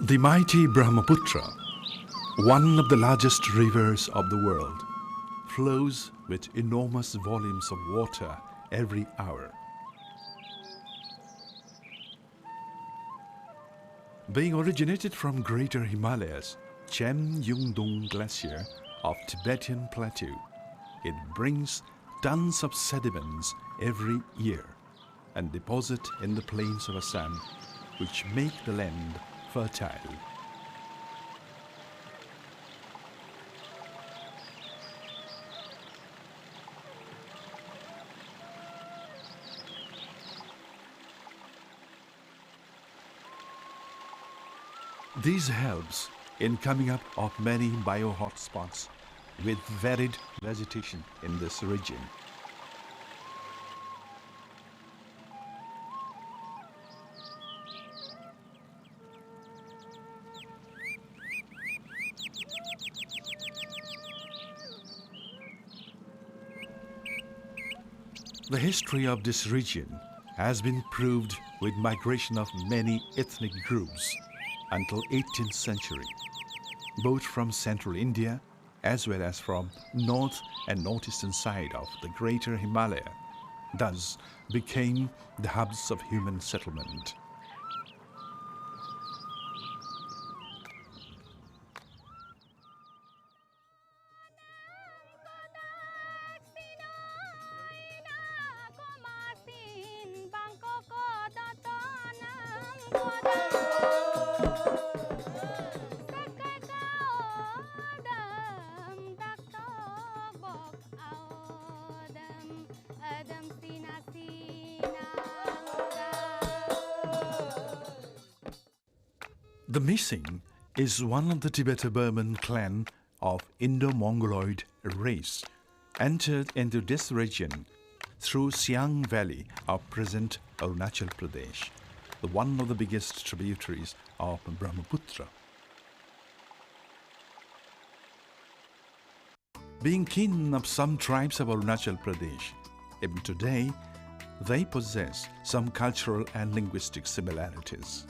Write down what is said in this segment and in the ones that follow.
The mighty Brahmaputra, one of the largest rivers of the world, flows with enormous volumes of water every hour. Being originated from Greater Himalayas, Chen-Yung-Dong Glacier of Tibetan Plateau, it brings tons of sediments every year and deposit in the plains of Assam, which make the land fertile. This helps in coming up of many bio-hotspots with varied vegetation in this region. The history of this region has been proved with migration of many ethnic groups until 18th century, both from central India as well as from north and northeastern side of the Greater Himalaya, thus became the hubs of human settlement. The Mishing is one of the Tibeto-Burman clan of Indo-Mongoloid race, entered into this region through Siang Valley of present Arunachal Pradesh, one of the biggest tributaries of Brahmaputra. Being kin of some tribes of Arunachal Pradesh, even today, they possess some cultural and linguistic similarities.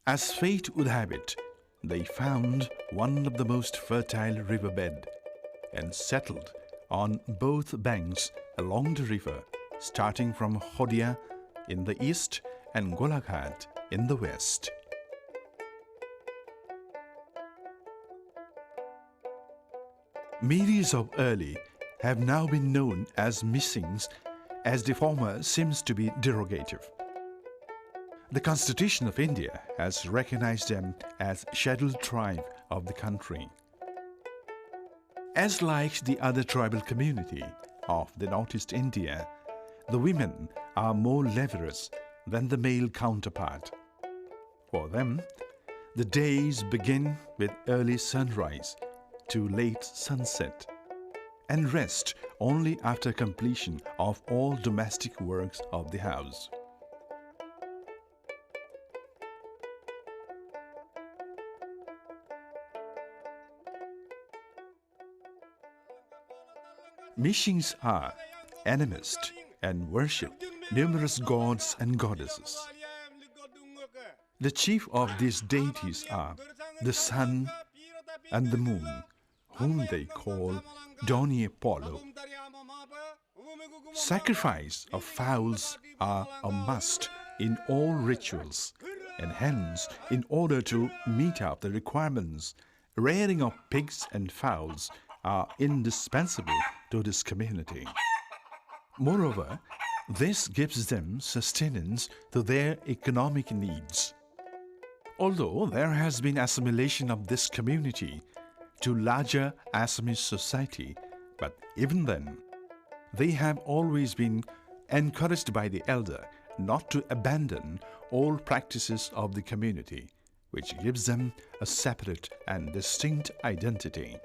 As fate would have it, they found one of the most fertile riverbed and settled on both banks along the river, starting from Hodia in the east and Golaghat in the west. Medes of early have now been known as Mishings, as the former seems to be derogative. The Constitution of India has recognized them as scheduled tribe of the country. As like the other tribal community of the Northeast India, the women are more lecherous than the male counterpart. For them, the days begin with early sunrise to late sunset and rest only after completion of all domestic works of the house. Mishings are animist and worship numerous gods and goddesses. The chief of these deities are the sun and the moon, whom they call Doni Polo. Sacrifice of fowls are a must in all rituals, and hence, in order to meet up the requirements, rearing of pigs and fowls are indispensable to this community. Moreover, this gives them sustenance to their economic needs. Although there has been assimilation of this community to larger Assamese society, but even then, they have always been encouraged by the elder not to abandon all practices of the community, which gives them a separate and distinct identity.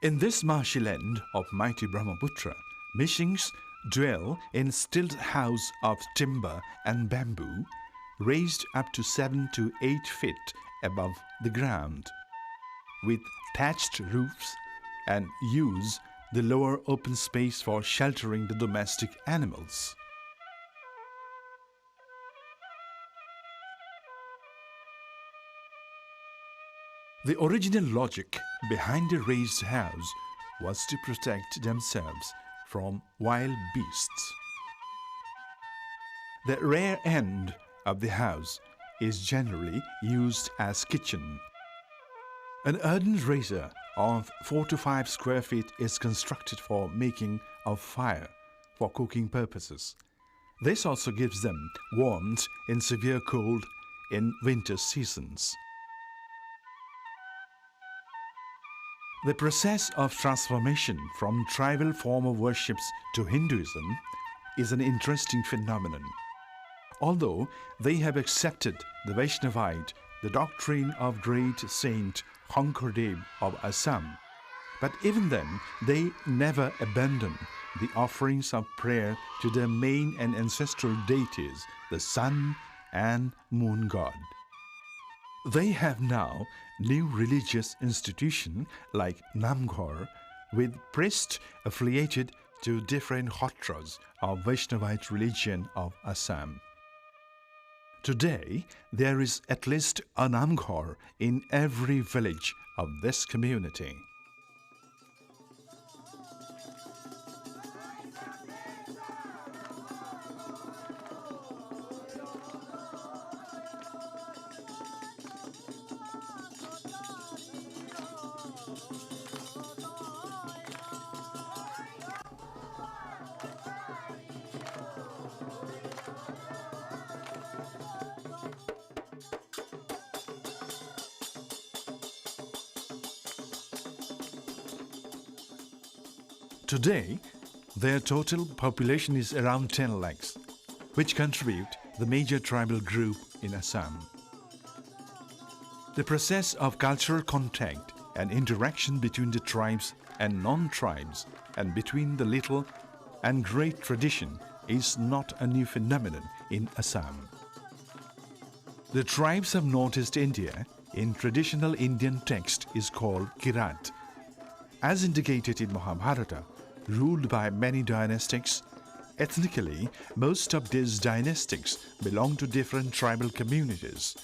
In this marshy land of mighty Brahmaputra, Mishings dwell in stilt house of timber and bamboo raised up to 7 to 8 feet above the ground, with thatched roofs, and use the lower open space for sheltering the domestic animals. The original logic behind a raised house was to protect themselves from wild beasts. The rear end of the house is generally used as kitchen. An earthen brazier of 4 to 5 square feet is constructed for making of fire for cooking purposes. This also gives them warmth in severe cold in winter seasons. The process of transformation from tribal form of worships to Hinduism is an interesting phenomenon. Although they have accepted the Vaishnavite, the doctrine of great Saint Hankardev of Assam, but even then they never abandon the offerings of prayer to their main and ancestral deities, the sun and moon god. They have now new religious institution like Namghar with priests affiliated to different hotras of Vaishnavite religion of Assam. Today, there is at least a Namghar in every village of this community. Today, their total population is around 10 lakhs, which contribute the major tribal group in Assam. The process of cultural contact and interaction between the tribes and non-tribes and between the little and great tradition is not a new phenomenon in Assam. The tribes of Northeast India in traditional Indian text is called Kirat. As indicated in Mahabharata, ruled by many dynastics, ethnically most of these dynastics belong to different tribal communities,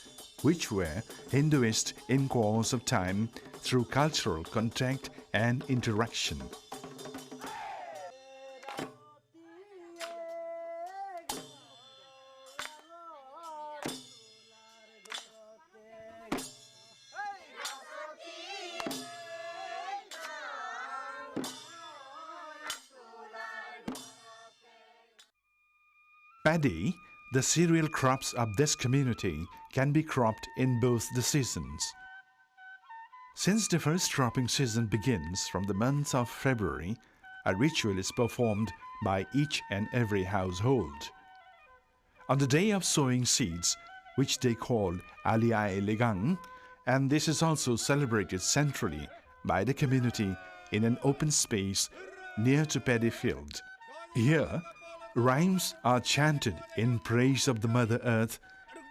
which were Hinduist in course of time through cultural contact and interaction. Paddy, the cereal crops of this community, can be cropped in both the seasons. Since the first cropping season begins from the month of February, a ritual is performed by each and every household. On the day of sowing seeds, which they call Aliai Legang, and this is also celebrated centrally by the community in an open space near to paddy field. Here, rhymes are chanted in praise of the Mother Earth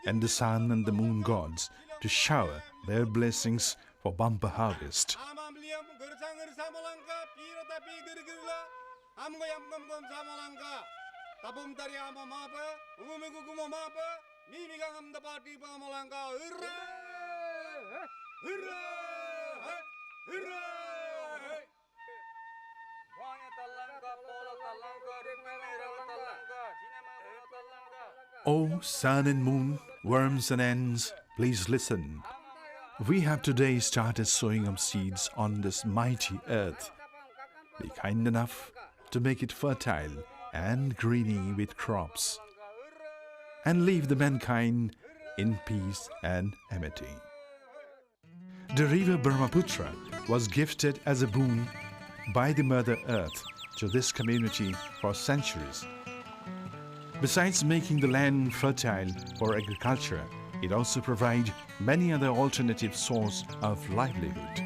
and the sun and the moon gods to shower their blessings for bumper harvest. O sun and moon, worms and ants, please listen. We have today started sowing of seeds on this mighty earth. Be kind enough to make it fertile and greeny with crops, and leave the mankind in peace and amity. The river Brahmaputra was gifted as a boon by the Mother Earth to this community for centuries. Besides making the land fertile for agriculture, it also provides many other alternative sources of livelihood.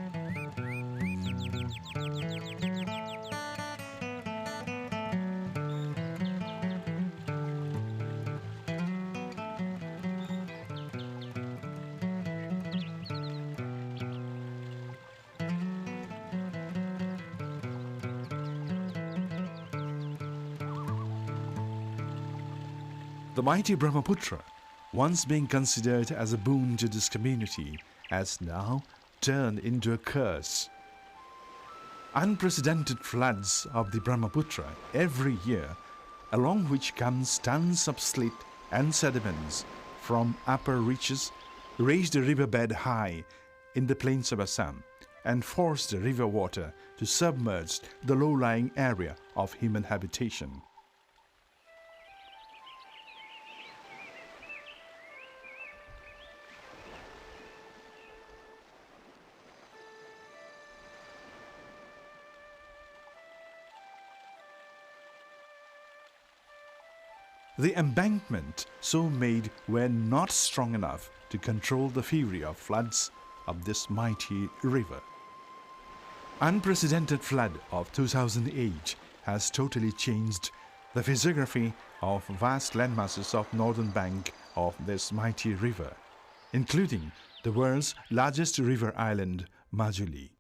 The mighty Brahmaputra, once being considered as a boon to this community, has now turned into a curse. Unprecedented floods of the Brahmaputra every year, along which comes tons of slit and sediments from upper reaches, raise the riverbed high in the plains of Assam and force the river water to submerge the low-lying area of human habitation. The embankment so made were not strong enough to control the fury of floods of this mighty river. Unprecedented flood of 2008 has totally changed the physiography of vast landmasses of northern bank of this mighty river, including the world's largest river island, Majuli.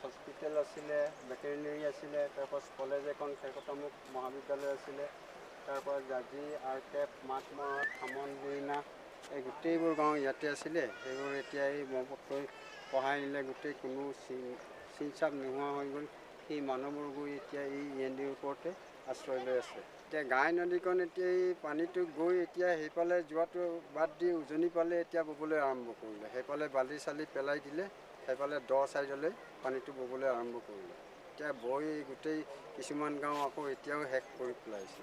Hospital আছিলে veterinary আছিলে তাৰপৰা college এখন খেৰকটামুখ মহাবিদ্যালয় আছিলে তাৰপৰা জাজি আৰকেপ মাতমৰা খামন বুইনা এই গোটেইবোৰ গাঁও ইয়াতে আছিলে সেইবোৰ এতিয়া এই ব্ৰহ্মপুত্ৰই কঢ়াই নিলে গোটেই কোনো চিনচাপ নোহোৱা হৈ গ'ল সেই মানুহবোৰ গৈ এতিয়া এই এনডিৰ ওপৰতে আশ্ৰয় লৈ আছে এতিয়া গাই নদীখন এতিয়া এই পানীটো গৈ এতিয়া সেইফালে যোৱাটো বাদ দি উজনি পালে এতিয়া ববলৈ আৰম্ভ কৰিলে সেইফালে বালি চালি পেলাই দিলে সেইফালে দ চাইডলৈ পানীটো ববলৈ আৰম্ভ কৰিলে এতিয়া বৈ গোটেই কিছুমান গাঁও আকৌ এতিয়াও হেক কৰি পেলাইছে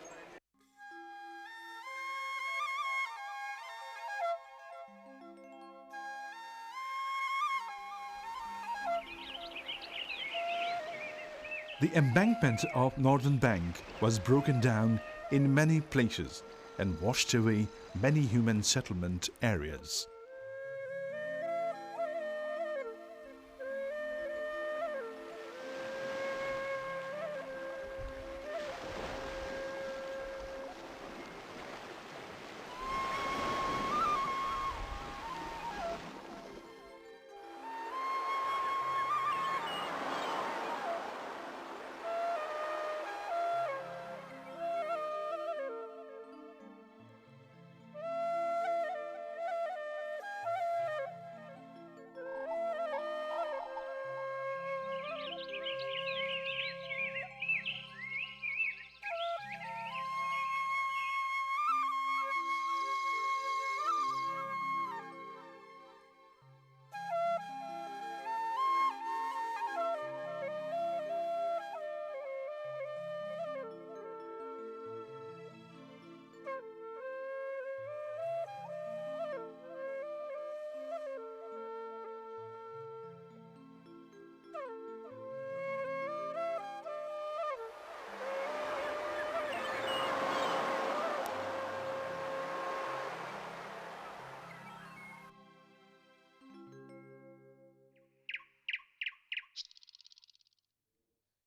The embankment of northern bank was broken down in many places and washed away many human settlement areas.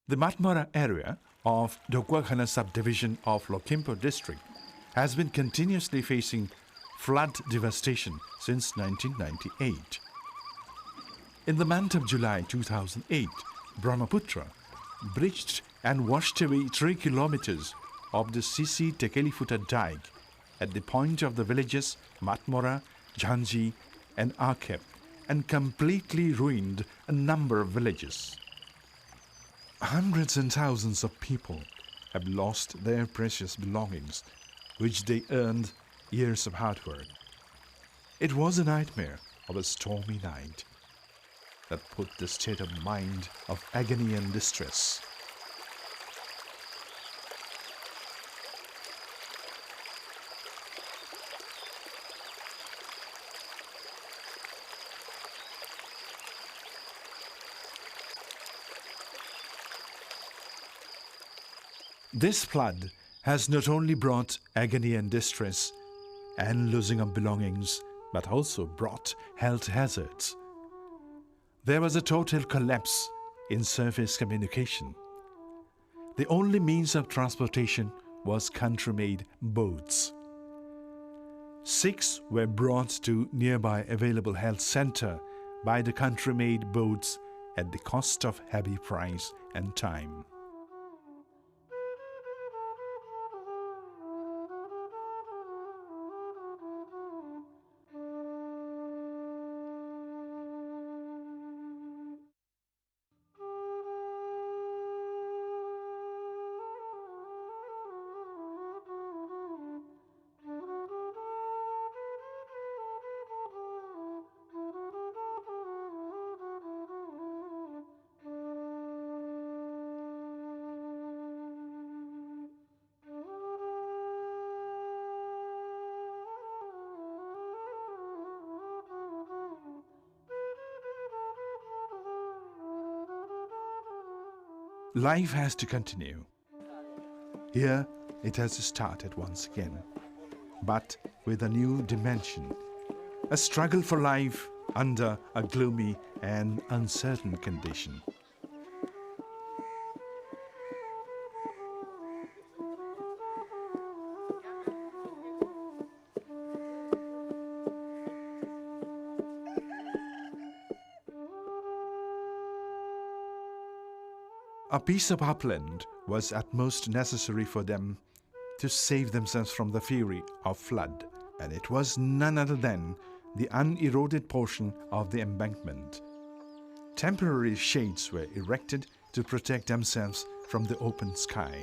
The Matmara area of Dokwakhana subdivision of Lokhimpur district has been continuously facing flood devastation since 1998. In the month of July 2008, Brahmaputra breached and washed away 3 kilometers of the Sisi Tekelifuta dike at the point of the villages Matmora, Jhanji and Arkep and completely ruined a number of villages. Hundreds and thousands of people have lost their precious belongings, which they earned years of hard work. It was a nightmare of a stormy night that put the state of mind of agony and distress. This flood has not only brought agony and distress and losing of belongings, but also brought health hazards. There was a total collapse in surface communication. The only means of transportation was country-made boats. 6 were brought to nearby available health center by the country-made boats at the cost of heavy price and time. life has to continue. Here it has started once again, but with a new dimension, a struggle for life under a gloomy and uncertain condition. A piece of upland was at most necessary for them to save themselves from the fury of flood, and it was none other than the uneroded portion of the embankment. Temporary shades were erected to protect themselves from the open sky.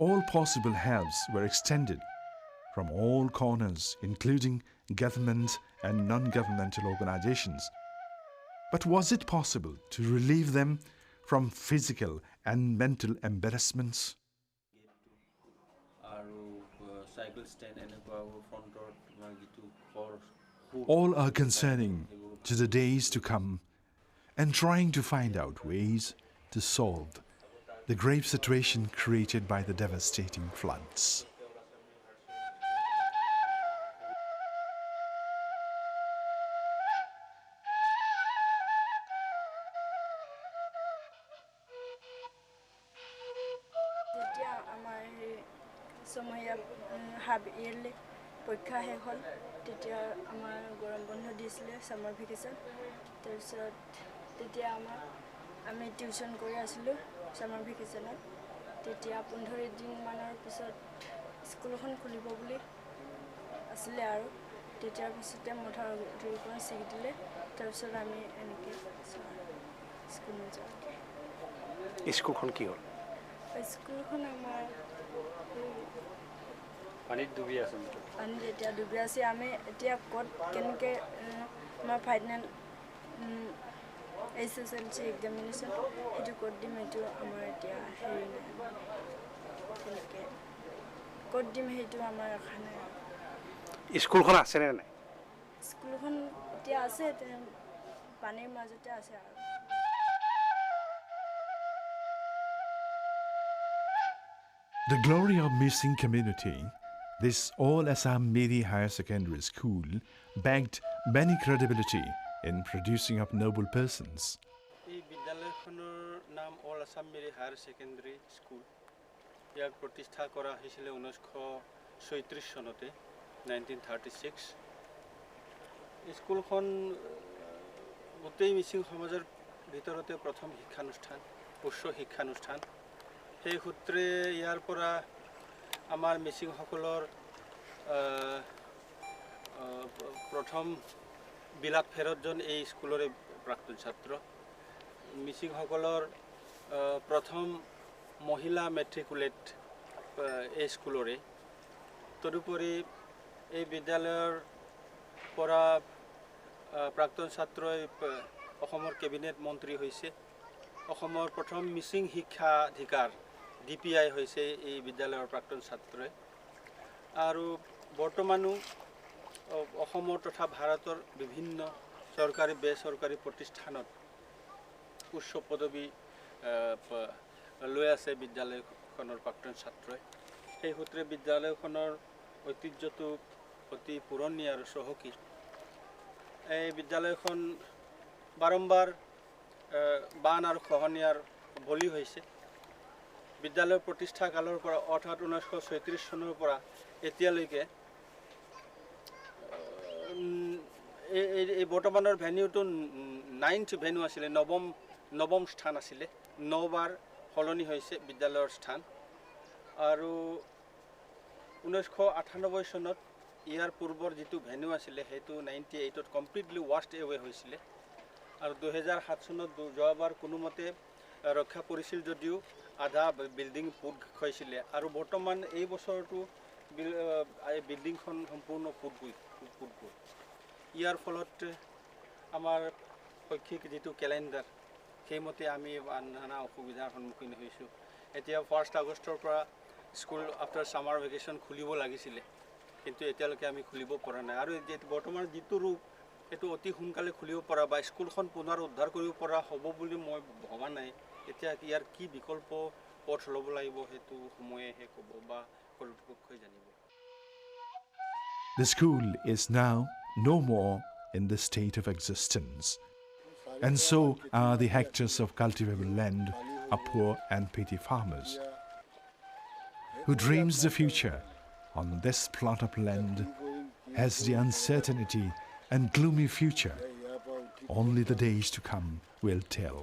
All possible helps were extended from all corners, including government and non-governmental organizations. But was it possible to relieve them from physical and mental embarrassments? All are concerning to the days to come and trying to find out ways to solve the grave situation created by the devastating floods. পৰীক্ষা শেষ হ'ল তেতিয়া আমাৰ গৰম বন্ধ দিছিলে summer vacation তাৰপিছত তেতিয়া আমি টিউচন কৰি আছিলোঁ সামাৰ ভেকেশ্যনত তেতিয়া 15 দিন মানৰ পিছত স্কুলখন খুলিব বুলি আছিলে আৰু তেতিয়াৰ পিছতে মথাৰ ধৰিখন ছিগি দিলে তাৰপিছত আমি এনেকৈ স্কুললৈ যাওঁ স্কুলখন কি হ'ল স্কুলখন আমাৰ পানীত ডুবি আছে পানীত এতিয়া ডুবি আছে আমি এতিয়া ক'ত কেনেকৈ আমাৰ ফাইনেল SSLC এক্সামিনেশ্যন সেইটো ক'ত দিম সেইটো আমাৰ এতিয়া হেৰি নাই তেনেকৈ ক'ত দিম সেইটো আমাৰ ৰখা নাই স্কুলখন আছেনে নাই স্কুলখন এতিয়া আছে পানীৰ মাজতে আছে আৰু The glory of Mishing community, this all-Assam Miri Higher Secondary School, bagged many credibility in producing up noble persons. এই বিদ্যালয়খনৰ নাম অল আছাম মেৰি হায়াৰ ছেকেণ্ডাৰী স্কুল ইয়াক প্ৰতিষ্ঠা কৰা হৈছিলে 1936 চনতে 1936 স্কুলখন গোটেই মিচিং সমাজৰ ভিতৰতে প্ৰথম শিক্ষানুষ্ঠান উচ্চ শিক্ষানুষ্ঠান সেই সূত্ৰে ইয়াৰ পৰা আমাৰ মিচিংসকলৰ প্ৰথম বিলাত ফেৰতজন এই স্কুলৰে প্ৰাক্তন ছাত্ৰ মিচিংসকলৰ প্ৰথম মহিলা মেট্ৰিকুলেট এই স্কুলৰে তদুপৰি এই বিদ্যালয়ৰ পৰা প্ৰাক্তন ছাত্ৰই অসমৰ কেবিনেট মন্ত্ৰী হৈছে অসমৰ প্ৰথম মিচিং শিক্ষাধিকাৰ DPI হৈছে এই বিদ্যালয়ৰ প্ৰাক্তন ছাত্ৰই আৰু বৰ্তমানো অসমৰ তথা ভাৰতৰ বিভিন্ন চৰকাৰী বেচৰকাৰী প্ৰতিষ্ঠানত উচ্চ পদবী লৈ আছে বিদ্যালয়খনৰ প্ৰাক্তন ছাত্ৰই সেই সূত্ৰে বিদ্যালয়খনৰ ঐতিহ্যটো অতি পুৰণি আৰু চহকী এই বিদ্যালয়খন বাৰম্বাৰ বান আৰু খহনীয়াৰ বলি হৈছে বিদ্যালয় প্ৰতিষ্ঠা কালৰ পৰা অৰ্থাৎ 1936 চনৰ পৰা এতিয়ালৈকে এই বৰ্তমানৰ ভেনিউটো 9th ভেনিউ আছিলে নৱম স্থান আছিলে 9 বাৰ সলনি হৈছে বিদ্যালয়ৰ স্থান আৰু 1998 চনত ইয়াৰ পূৰ্বৰ যিটো ভেনিউ আছিলে সেইটো 98ত কমপ্লিটলি ৱাশ্ড এৱে হৈছিলে আৰু 2007 চনত যোৱাবাৰ কোনোমতে ৰক্ষা কৰিছিল যদিও আধা বিল্ডিং পুত হৈছিলে আৰু বৰ্তমান এই বছৰটো বিল্ডিংখন সম্পূৰ্ণ পুত গৈ ইয়াৰ ফলত আমাৰ শৈক্ষিক যিটো কেলেণ্ডাৰ সেইমতে আমি নানা অসুবিধাৰ সন্মুখীন হৈছোঁ এতিয়া 1 আগষ্টৰ পৰা স্কুল আফটাৰ সামাৰ ভেকেশ্যন খুলিব লাগিছিলে কিন্তু এতিয়ালৈকে আমি খুলিব পৰা নাই আৰু বৰ্তমান যিটো ৰূপ এইটো অতি সোনকালে খুলিব পৰা বা স্কুলখন পুনৰ উদ্ধাৰ কৰিব পৰা হ'ব বুলি মই ভবা নাই এতিয়া ইয়াৰ কি বিকল্প পথ ল'ব লাগিব সেইটো সময়েহে ক'ব বা কৰ্তৃপক্ষই জানিব The school is now no more in the state of existence, and so are the hectares of cultivable land of poor and petty farmers. Who dreams the future on this plot of land has the uncertainty and gloomy future. Only the days to come will tell.